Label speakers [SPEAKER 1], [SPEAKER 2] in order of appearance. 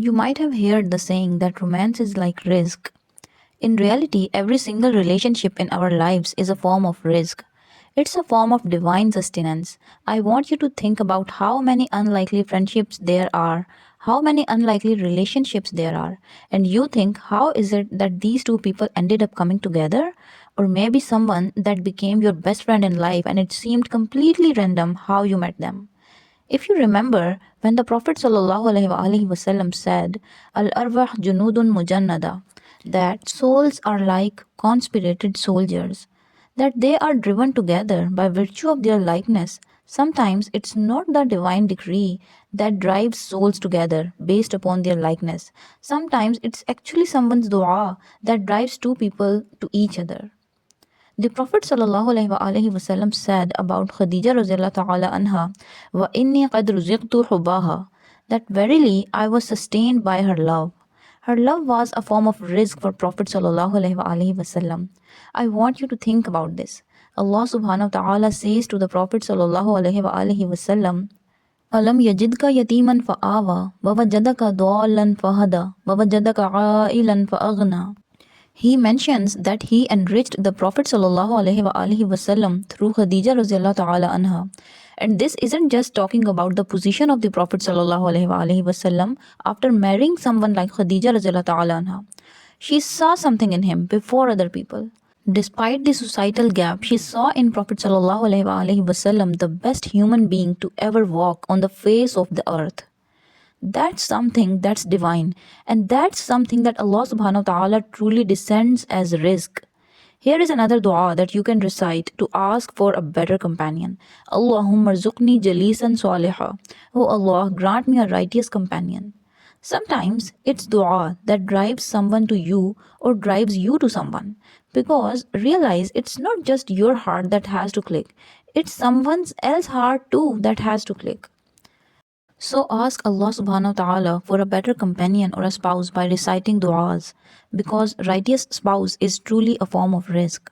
[SPEAKER 1] You might have heard the saying that romance is like risk. In reality, every single relationship in our lives is a form of risk. It's a form of divine sustenance. I want you to think about how many unlikely friendships there are, how many unlikely relationships there are, and you think, how is it that these two people ended up coming together? Or maybe someone that became your best friend in life and it seemed completely random how you met them. If you remember, when the Prophet ﷺ said, Al arwah junudun mujannada, that souls are like conspirated soldiers, that they are driven together by virtue of their likeness. Sometimes it's not the divine decree that drives souls together based upon their likeness. Sometimes it's actually someone's dua that drives two people to each other. The Prophet ﷺ said about Khadija radiallahu ta'ala anha, وَإِنِّي قَدْ رُزِقْتُ حُبَّهَا, that verily I was sustained by her love. Her love was a form of rizq for Prophet ﷺ. I want you to think about this. Allah subhanahu wa ta'ala says to the Prophet ﷺ, أَلَمْ يَجِدْكَ يَتِيمًا فَآوَى وَوَجَدَكَ ضَالًّا فَهَدَى وَوَجَدَكَ عَائِلًا فَأَغْنَى. He mentions that he enriched the Prophet ﷺ through Khadija radiallahu ta'ala anha. And this isn't just talking about the position of the Prophet ﷺ after marrying someone like Khadija radiallahu ta'ala anha. She saw something in him before other people. Despite the societal gap, she saw in Prophet ﷺ the best human being to ever walk on the face of the earth. That's something that's divine, and that's something that Allah subhanahu wa ta'ala truly descends as rizq. Here is another dua that you can recite to ask for a better companion. Allahumma rzuqni jalisan saliha. Oh Allah, grant me a righteous companion. Sometimes it's dua that drives someone to you or drives you to someone. Because realize it's not just your heart that has to click, it's someone else's heart too that has to click. So ask Allah subhanahu wa ta'ala for a better companion or a spouse by reciting du'as, because righteous spouse is truly a form of rizq.